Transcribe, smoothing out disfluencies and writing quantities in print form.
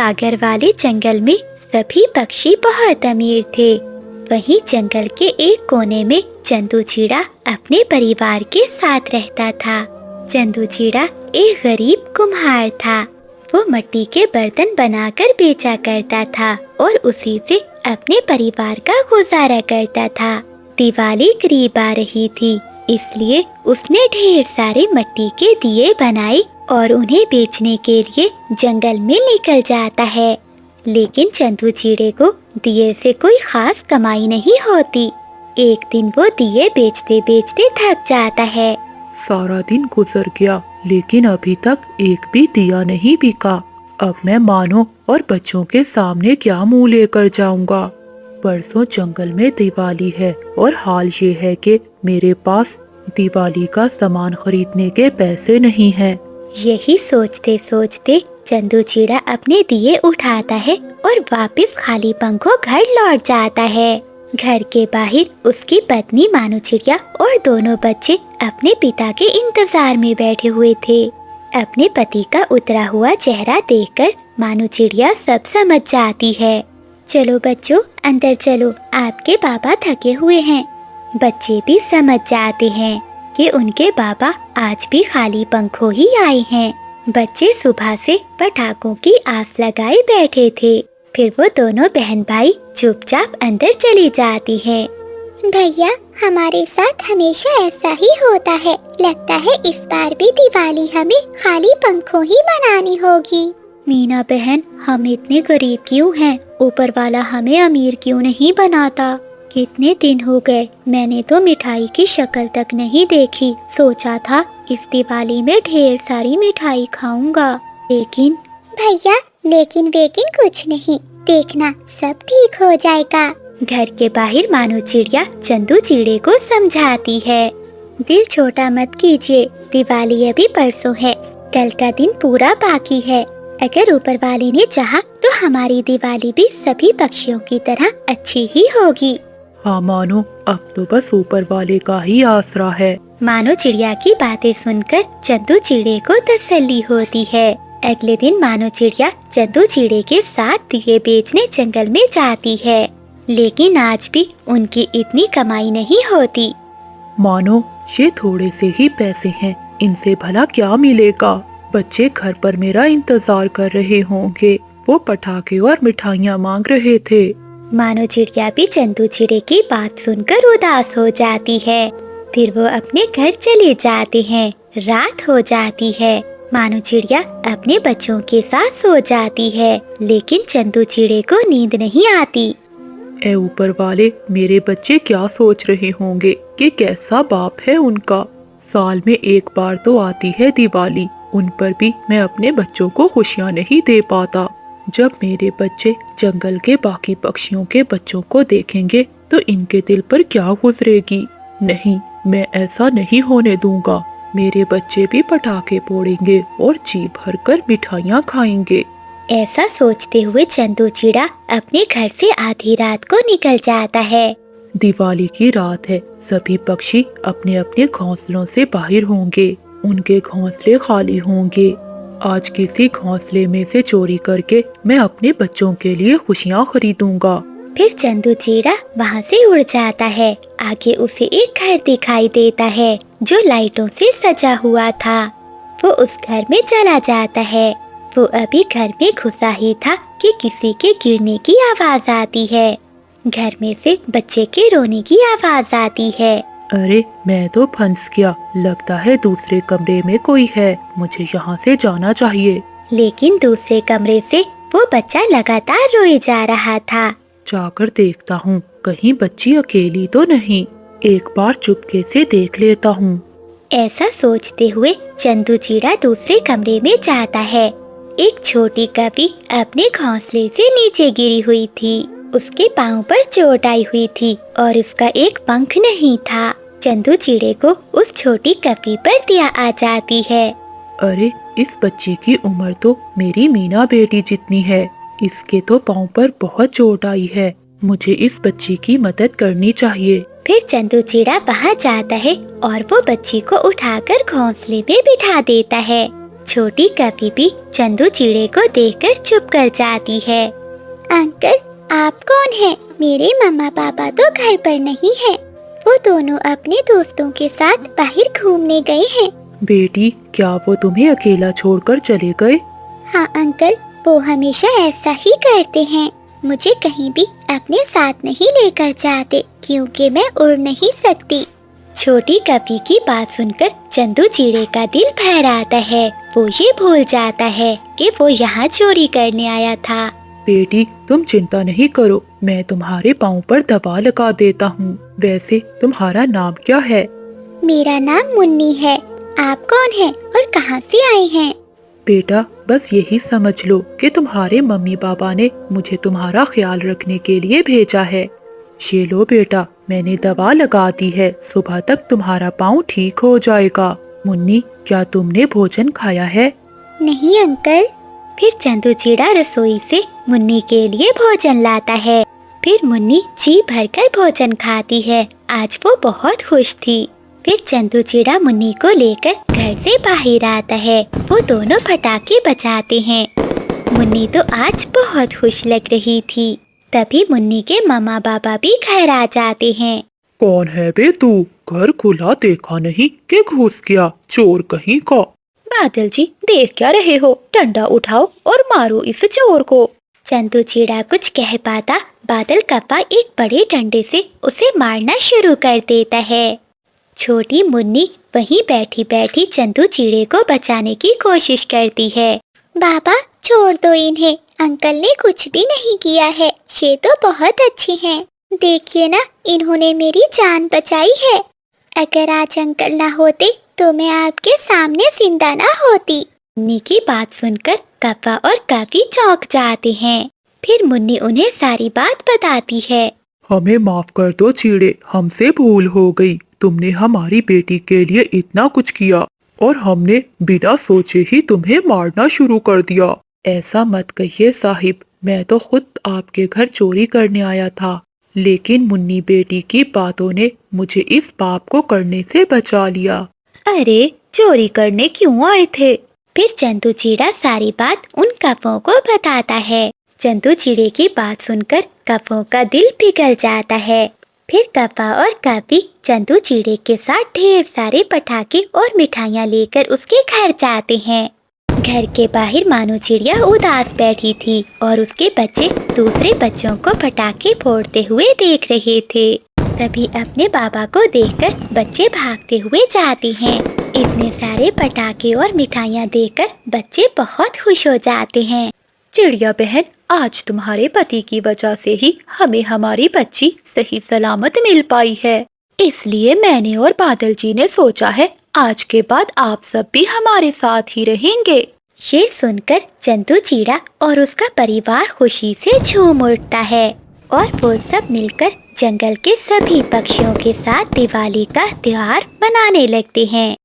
सागर वाले जंगल में सभी पक्षी बहुत अमीर थे। वहीं जंगल के एक कोने में चंदू चिड़ा अपने परिवार के साथ रहता था। चंदू चिड़ा एक गरीब कुम्हार था। वो मिट्टी के बर्तन बनाकर बेचा करता था और उसी से अपने परिवार का गुजारा करता था। दिवाली करीब आ रही थी, इसलिए उसने ढेर सारे मिट्टी के दिए बनाए और उन्हें बेचने के लिए जंगल में निकल जाता है। लेकिन चंदू चिड़े को दिए से कोई खास कमाई नहीं होती। एक दिन वो दिए बेचते बेचते थक जाता है। सारा दिन गुजर गया, लेकिन अभी तक एक भी दिया नहीं बिका। अब मैं मानो और बच्चों के सामने क्या मुंह लेकर जाऊंगा। परसों जंगल में दिवाली है और हाल ये है कि मेरे पास दिवाली का सामान खरीदने के पैसे नहीं हैं। यही सोचते सोचते चंदू चिड़ा अपने दिए उठाता है और वापस खाली पंखों घर लौट जाता है। घर के बाहर उसकी पत्नी मानो चिड़िया और दोनों बच्चे अपने पिता के इंतजार में बैठे हुए थे। अपने पति का उतरा हुआ चेहरा देखकर मानो चिड़िया सब समझ जाती है। चलो बच्चों, अंदर चलो, आपके पापा थके हुए हैं। बच्चे भी समझ जाते हैं कि उनके बाबा आज भी खाली पंखों ही आए हैं। बच्चे सुबह से पटाखों की आस लगाए बैठे थे। फिर वो दोनों बहन भाई चुपचाप अंदर चली जाती है। भैया, हमारे साथ हमेशा ऐसा ही होता है। लगता है इस बार भी दिवाली हमें खाली पंखों ही मनानी होगी। मीना बहन, हम इतने गरीब क्यों हैं? ऊपर वाला हमें अमीर क्यों नहीं बनाता? कितने दिन हो गए, मैंने तो मिठाई की शक्ल तक नहीं देखी। सोचा था इस दिवाली में ढेर सारी मिठाई खाऊंगा, लेकिन भैया, लेकिन कुछ नहीं, देखना सब ठीक हो जाएगा। घर के बाहर मानो चिड़िया चंदू चिड़े को समझाती है। दिल छोटा मत कीजिए, दिवाली अभी परसों है, कल का दिन पूरा बाकी है। अगर ऊपर वाले ने चाहा तो हमारी दिवाली भी सभी पक्षियों की तरह अच्छी ही होगी। हाँ मानो, अब तो बस ऊपर वाले का ही आसरा है। मानो चिड़िया की बातें सुनकर चंदू चिड़े को तसल्ली होती है। अगले दिन मानो चिड़िया चंदू चिड़े के साथ दिए बेचने जंगल में जाती है, लेकिन आज भी उनकी इतनी कमाई नहीं होती। मानो, ये थोड़े से ही पैसे हैं, इनसे भला क्या मिलेगा। बच्चे घर पर मेरा इंतजार कर रहे होंगे, वो पटाखे और मिठाइयाँ मांग रहे थे। मानो चिड़िया भी चंदू चिड़े की बात सुनकर उदास हो जाती है। फिर वो अपने घर चले जाते हैं। रात हो जाती है। मानो चिड़िया अपने बच्चों के साथ सो जाती है, लेकिन चंदू चिड़े को नींद नहीं आती। ए ऊपर वाले, मेरे बच्चे क्या सोच रहे होंगे कि कैसा बाप है उनका। साल में एक बार तो आती है दिवाली, उन पर भी मैं अपने बच्चों को खुशियाँ नहीं दे पाता। जब मेरे बच्चे जंगल के बाकी पक्षियों के बच्चों को देखेंगे तो इनके दिल पर क्या गुजरेगी। नहीं, मैं ऐसा नहीं होने दूंगा। मेरे बच्चे भी पटाखे फोड़ेंगे और जी भरकर मिठाइयाँ खाएंगे। ऐसा सोचते हुए चंदू चिड़ा अपने घर से आधी रात को निकल जाता है। दिवाली की रात है, सभी पक्षी अपने अपने घोंसलों से बाहर होंगे। उनके घोंसले खाली होंगे। आज किसी घोंसले में से चोरी करके मैं अपने बच्चों के लिए खुशियाँ खरीदूंगा। फिर चंदू चिड़ा वहाँ से उड़ जाता है। आगे उसे एक घर दिखाई देता है जो लाइटों से सजा हुआ था। वो उस घर में चला जाता है। वो अभी घर में घुसा ही था कि किसी के गिरने की आवाज आती है। घर में से बच्चे के रोने की आवाज आती है। अरे, मैं तो फंस गया। लगता है दूसरे कमरे में कोई है, मुझे यहाँ से जाना चाहिए। लेकिन दूसरे कमरे से वो बच्चा लगातार रोए जा रहा था। जाकर देखता हूँ, कहीं बच्ची अकेली तो नहीं। एक बार चुपके से देख लेता हूँ। ऐसा सोचते हुए चंदू चिड़ा दूसरे कमरे में जाता है। एक छोटी कवि अपने घोंसले से नीचे गिरी हुई थी। उसके पाँव पर चोट आई हुई थी और उसका एक पंख नहीं था। चंदू चिड़े को उस छोटी कवि पर दया आ जाती है। अरे, इस बच्ची की उम्र तो मेरी मीना बेटी जितनी है। इसके तो पाँव पर बहुत चोट आई है। मुझे इस बच्ची की मदद करनी चाहिए। फिर चंदू चिड़ा वहाँ जाता है और वो बच्ची को उठाकर घोंसले में बिठा देता है। छोटी कपी भी चंदू चिड़े को देखकर चुप कर जाती है। अंकल, आप कौन हैं? मेरे मम्मा पापा तो घर पर नहीं हैं। वो दोनों अपने दोस्तों के साथ बाहर घूमने गए हैं। बेटी, क्या वो तुम्हें अकेला छोड़कर चले गए? हाँ अंकल, वो हमेशा ऐसा ही करते हैं। मुझे कहीं भी अपने साथ नहीं लेकर जाते क्योंकि मैं उड़ नहीं सकती। छोटी कपी की बात सुनकर चंदू चिड़े का दिल भर आता है। वो ये भूल जाता है कि वो यहाँ चोरी करने आया था। बेटी, तुम चिंता नहीं करो, मैं तुम्हारे पाँव पर दवा लगा देता हूँ। वैसे तुम्हारा नाम क्या है? मेरा नाम मुन्नी है। आप कौन हैं और कहाँ से आए हैं? बेटा, बस यही समझ लो कि तुम्हारे मम्मी पापा ने मुझे तुम्हारा ख्याल रखने के लिए भेजा है। ये लो बेटा, मैंने दवा लगा दी है, सुबह तक तुम्हारा पाँव ठीक हो जाएगा। मुन्नी, क्या तुमने भोजन खाया है? नहीं अंकल। फिर चंदू चिड़ा रसोई से मुन्नी के लिए भोजन लाता है। फिर मुन्नी जी भरकर भोजन खाती है। आज वो बहुत खुश थी। फिर चंदू चिड़ा मुन्नी को लेकर घर से बाहर आता है। वो दोनों पटाखे बजाते हैं। मुन्नी तो आज बहुत खुश लग रही थी। तभी मुन्नी के मामा पापा भी घर आ जाते हैं। कौन है बे तू? घर खुला देखा नहीं कि घुस गया, चोर कहीं का। बादल जी, देख क्या रहे हो? डंडा उठाओ और मारो इस चोर को। चंदू चिड़ा कुछ कह पाता, बादल कप्पा एक बड़े डंडे से उसे मारना शुरू कर देता है। छोटी मुन्नी वहीं बैठी बैठी चंदू चिड़े को बचाने की कोशिश करती है। बाबा, छोड़ दो इन्हें। अंकल ने कुछ भी नहीं किया है। ये तो बहुत अच्छे हैं। देखिए ना, इन्होंने मेरी जान बचाई है। अगर आज अंकल ना होते तो मैं आपके सामने जिंदा ना होती। मुन्नी की बात सुनकर कप्पा और काफी चौंक जाते हैं। फिर मुन्नी उन्हें सारी बात बताती है। हमें माफ कर दो चिड़े, हमसे भूल हो गई। तुमने हमारी बेटी के लिए इतना कुछ किया और हमने बिना सोचे ही तुम्हें मारना शुरू कर दिया। ऐसा मत कहिए साहिब, मैं तो खुद आपके घर चोरी करने आया था, लेकिन मुन्नी बेटी की बातों ने मुझे इस पाप को करने से बचा लिया। अरे, चोरी करने क्यों आए थे? फिर चंदू चिड़ा सारी बात उन कप्पों को बताता है। चंदू चिड़े की बात सुनकर कप्पों का दिल पिघल जाता है। फिर कप्पा और कापी चंदू चिड़े के साथ ढेर सारे पटाखे और मिठाइयाँ लेकर उसके घर जाते हैं। घर के बाहर मानो चिड़िया उदास बैठी थी और उसके बच्चे दूसरे बच्चों को पटाखे फोड़ते हुए देख रहे थे। तभी अपने बाबा को देखकर बच्चे भागते हुए जाते हैं। इतने सारे पटाखे और मिठाइयाँ देखकर बच्चे बहुत खुश हो जाते हैं। चिड़िया बहन, आज तुम्हारे पति की वजह से ही हमें हमारी बच्ची सही सलामत मिल पाई है। इसलिए मैंने और बादल जी ने सोचा है आज के बाद आप सब भी हमारे साथ ही रहेंगे। ये सुनकर चंदू चिड़ा और उसका परिवार खुशी से झूम उठता है और वो सब मिलकर जंगल के सभी पक्षियों के साथ दिवाली का त्योहार मनाने लगते हैं।